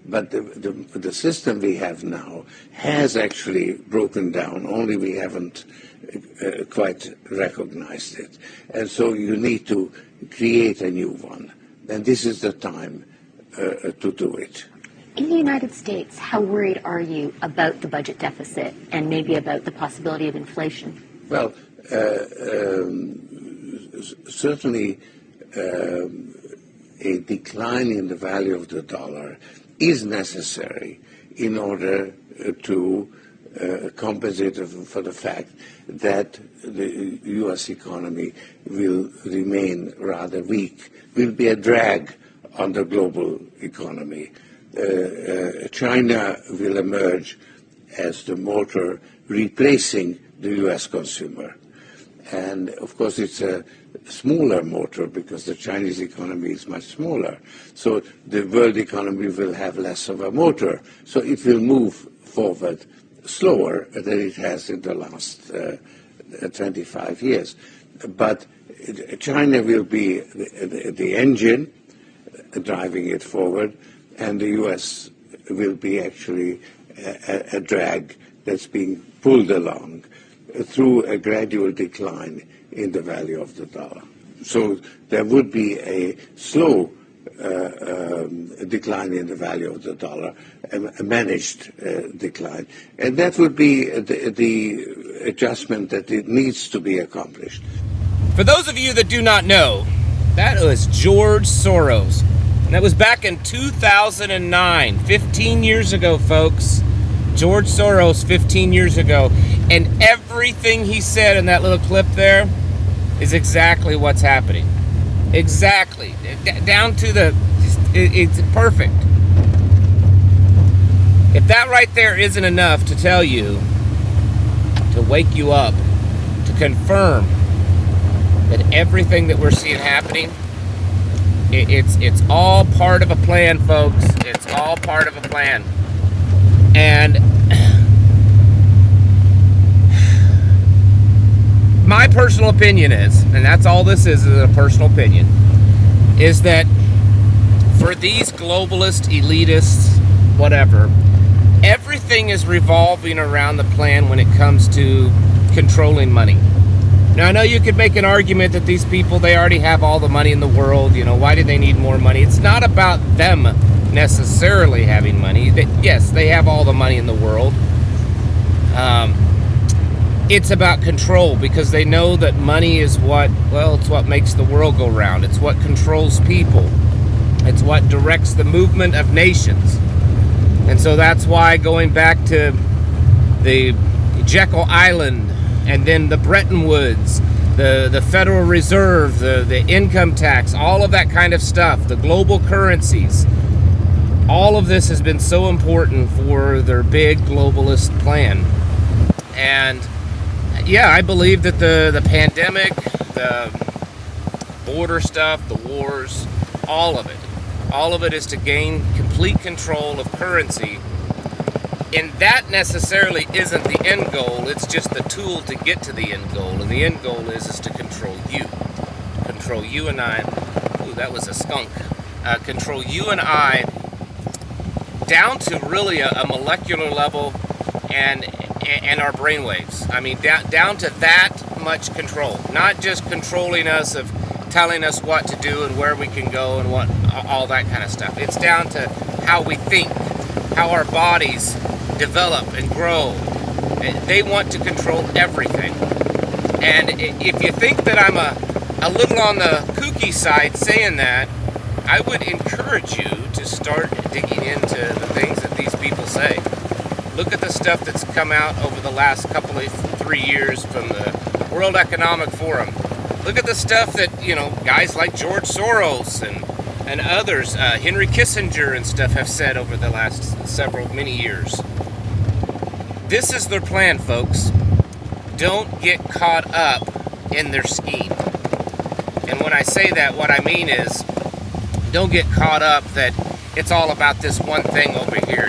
But the system we have now has actually broken down, only we haven't quite recognized it. And so you need to create a new one. And this is the time to do it. In the United States, how worried are you about the budget deficit and maybe about the possibility of inflation? Well, certainly a decline in the value of the dollar is necessary in order to compensate for the fact that the U.S. economy will remain rather weak, will be a drag on the global economy. China will emerge as the motor replacing the U.S. consumer. And, of course, it's a smaller motor because the Chinese economy is much smaller. So the world economy will have less of a motor. So it will move forward slower than it has in the last 25 years. But China will be the engine driving it forward, and the U.S. will be actually a drag that's being pulled along through a gradual decline in the value of the dollar. So there would be a slow decline in the value of the dollar, a managed decline. And that would be the adjustment that it needs to be accomplished. For those of you that do not know, that was George Soros. And that was back in 2009, 15 years ago, folks. George Soros, 15 years ago. And everything he said in that little clip there is exactly what's happening. Exactly. Down to the... It's perfect. If that right there isn't enough to tell you, to wake you up, to confirm that everything that we're seeing happening, it's all part of a plan, folks. It's all part of a plan. And my personal opinion is, and that's all this is a personal opinion, is that for these globalist, elitists, whatever, everything is revolving around the plan when it comes to controlling money. Now, I know you could make an argument that these people, they already have all the money in the world. You know, why do they need more money? It's not about them necessarily having money. Yes, they have all the money in the world. It's about control, because they know that money is it's what makes the world go round. It's what controls people. It's what directs the movement of nations. And so that's why, going back to the Jekyll Island, and then the Bretton Woods, the Federal Reserve, the income tax, all of that kind of stuff, the global currencies, all of this has been so important for their big globalist plan. And yeah, I believe that the pandemic, the border stuff, the wars, all of it is to gain complete control of currency. And that necessarily isn't the end goal. It's just the tool to get to the end goal. And the end goal is to control you. Control you and I. Ooh, that was a skunk. Control you and I down to really a molecular level and our brainwaves. I mean, down to that much control. Not just controlling us of telling us what to do and where we can go and what all that kind of stuff. It's down to how we think, how our bodies develop and grow. They want to control everything. And if you think that I'm a little on the kooky side saying that, I would encourage you to start digging into the things that these people say. Look at the stuff that's come out over the last 3 years from the World Economic Forum. Look at the stuff that, guys like George Soros and others, Henry Kissinger and stuff have said over the last many years. This is their plan, folks. Don't get caught up in their scheme. And when I say that, what I mean is, don't get caught up that it's all about this one thing over here,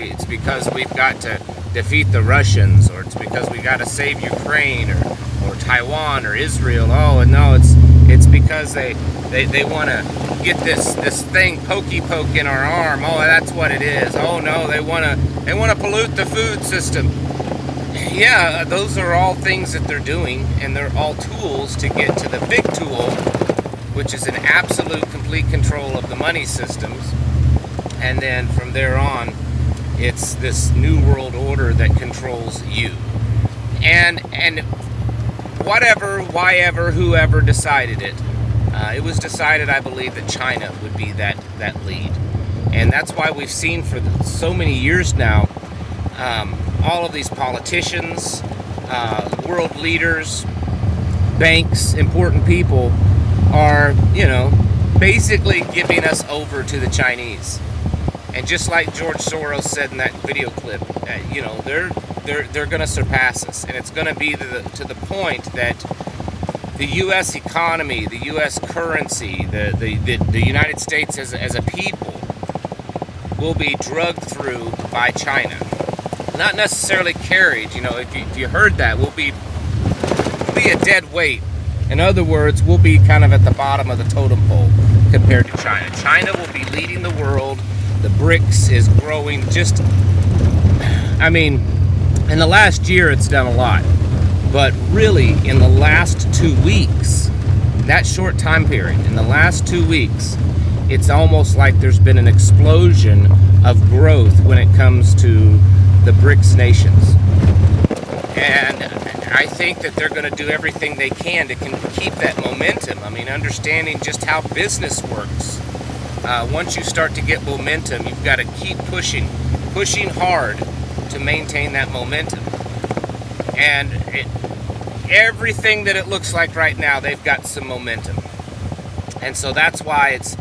it's because we've got to defeat the Russians, or it's because we got to save Ukraine, or Taiwan, or Israel. Oh, and no, It's because they want to get this thing pokey poke in our arm. Oh, that's what it is. Oh no, they want to pollute the food system. Yeah, those are all things that they're doing, and they're all tools to get to the big tool, which is an absolute complete control of the money systems. And then from there on, it's this new world order that controls you. And whatever, why ever, whoever decided it, it was decided, I believe, that China would be that lead. And that's why we've seen for so many years now, all of these politicians, world leaders, banks, important people are, basically giving us over to the Chinese. And just like George Soros said in that video clip, they're going to surpass us, and it's going to be to the point that the U.S. economy, the U.S. currency, the United States as a people will be drugged through by China. Not necessarily carried. If you heard that, we'll be a dead weight. In other words, we'll be kind of at the bottom of the totem pole compared to China. China will be leading the world. The BRICS is growing in the last year it's done a lot. But really, in the last 2 weeks, that short time period, in the last 2 weeks, it's almost like there's been an explosion of growth when it comes to the BRICS nations. And I think that they're going to do everything they can to keep that momentum. Understanding just how business works. Once you start to get momentum, you've got to keep pushing hard to maintain that momentum. And everything that it looks like right now, they've got some momentum. And so that's why it's,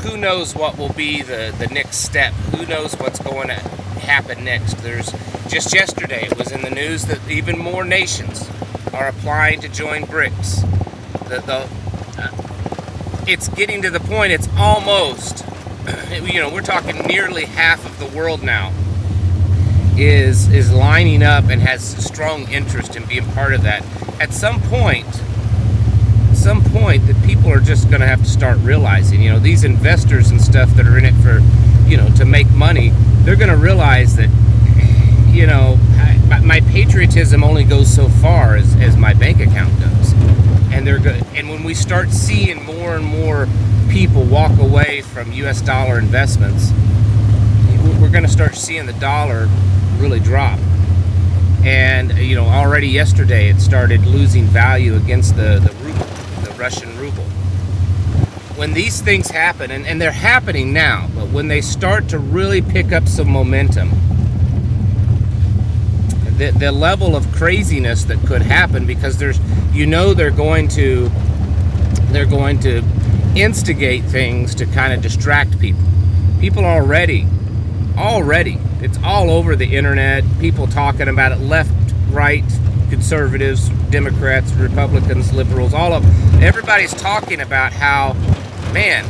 who knows what will be the next step? Who knows what's going to happen next? There's, just yesterday, it was in the news that even more nations are applying to join BRICS. It's getting to the point, it's almost, we're talking nearly half of the world now is lining up and has strong interest in being part of that. At some point that people are just going to have to start realizing, these investors and stuff that are in it for, to make money, they're going to realize that, my patriotism only goes so far as my bank account does. And when we start seeing more and more people walk away from U.S. dollar investments, we're going to start seeing the dollar really drop. And already yesterday it started losing value against the ruble, the Russian ruble. When these things happen, and they're happening now, but when they start to really pick up some momentum, the level of craziness that could happen, because they're going to instigate things to kind of distract people. People already, it's all over the internet, people talking about it, left, right, conservatives, Democrats, Republicans, liberals, everybody's talking about how, man,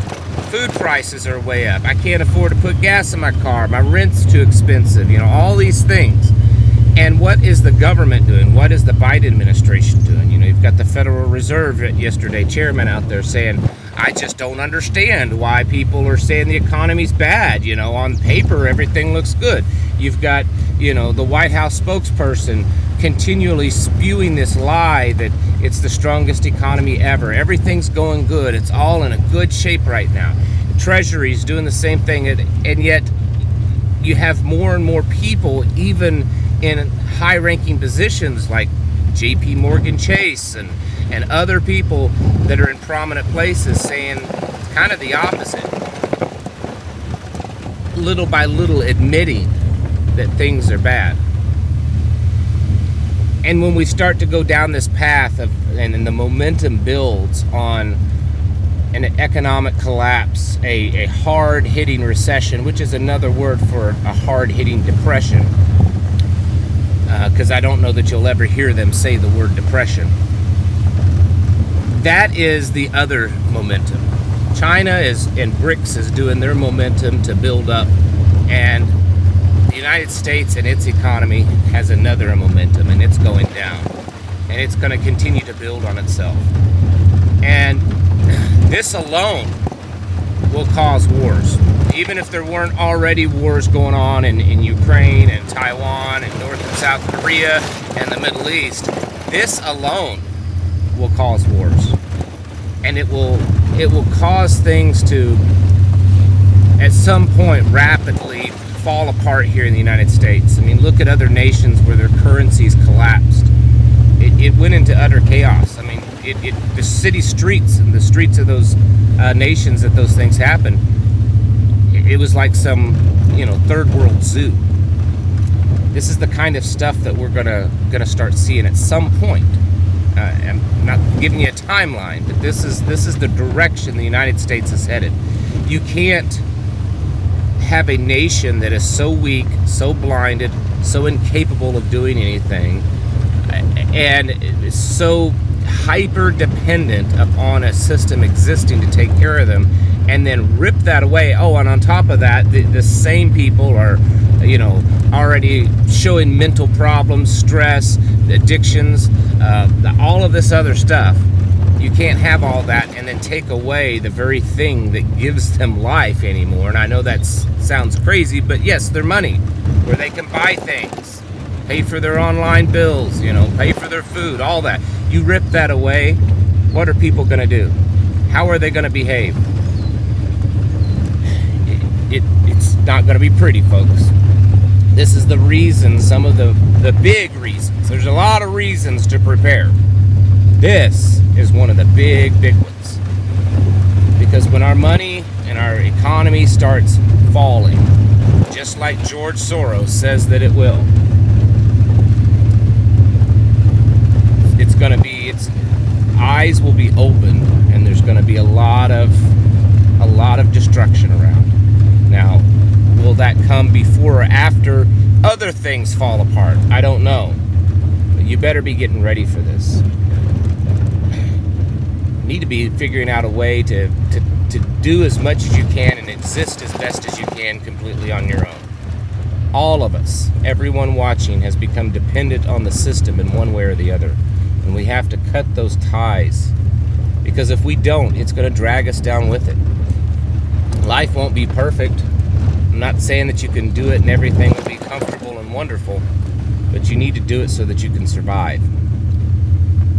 food prices are way up. I can't afford to put gas in my car. My rent's too expensive. All these things. And what is the government doing? What is the Biden administration doing? You've got the Federal Reserve yesterday, chairman out there saying, I just don't understand why people are saying the economy's bad. On paper, everything looks good. You've got, the White House spokesperson continually spewing this lie that it's the strongest economy ever. Everything's going good. It's all in a good shape right now. The Treasury's doing the same thing. And yet you have more and more people, even in high-ranking positions like J.P. Morgan Chase and other people that are in prominent places, saying kind of the opposite. Little by little admitting that things are bad. And when we start to go down this path and the momentum builds on an economic collapse, a hard-hitting recession, which is another word for a hard-hitting depression, because I don't know that you'll ever hear them say the word depression. That is the other momentum. China and BRICS is doing their momentum to build up, and the United States and its economy has another momentum, and it's going down, and it's going to continue to build on itself. And this alone will cause wars. Even if there weren't already wars going on in Ukraine and Taiwan and North and South Korea and the Middle East, this alone will cause wars. And it will cause things to, at some point, rapidly fall apart here in the United States. I mean, look at other nations where their currencies collapsed. It went into utter chaos. I mean, the city streets and the streets of those nations that those things happened, it was like some, third world zoo. This is the kind of stuff that we're gonna start seeing at some point. I'm not giving you a timeline, but this is the direction the United States is headed. You can't have a nation that is so weak, so blinded, so incapable of doing anything, and is so hyper dependent upon a system existing to take care of them, and then rip that away. Oh, and on top of that, the same people are, already showing mental problems, stress, addictions, all of this other stuff. You can't have all that and then take away the very thing that gives them life anymore. And I know that sounds crazy, but yes, their money, where they can buy things, pay for their online bills, pay for their food, all that. You rip that away, what are people going to do? How are they going to behave? It's not going to be pretty, folks. This is the reason, some of the big reasons. There's a lot of reasons to prepare. This is one of the big ones. Because when our money and our economy starts falling, just like George Soros says that it will, its eyes will be opened, and there's going to be a lot of destruction around. Now, will that come before or after other things fall apart? I don't know. But you better be getting ready for this. You need to be figuring out a way to do as much as you can and exist as best as you can completely on your own. All of us, everyone watching, has become dependent on the system in one way or the other. And we have to cut those ties. Because if we don't, it's going to drag us down with it. Life won't be perfect. I'm not saying that you can do it and everything will be comfortable and wonderful, but you need to do it so that you can survive.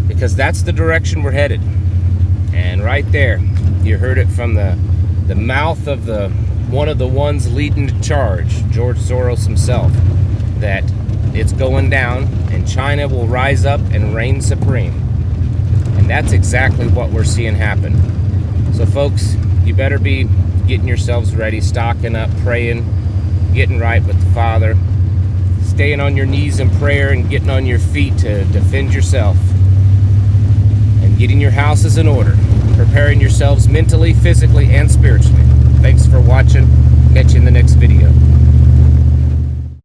Because that's the direction we're headed. And right there, you heard it from the mouth of one of the ones leading the charge, George Soros himself, that it's going down and China will rise up and reign supreme. And that's exactly what we're seeing happen. So folks, you better be getting yourselves ready, stocking up, praying, getting right with the Father, staying on your knees in prayer and getting on your feet to defend yourself, and getting your houses in order, preparing yourselves mentally, physically, and spiritually. Thanks for watching. Catch you in the next video.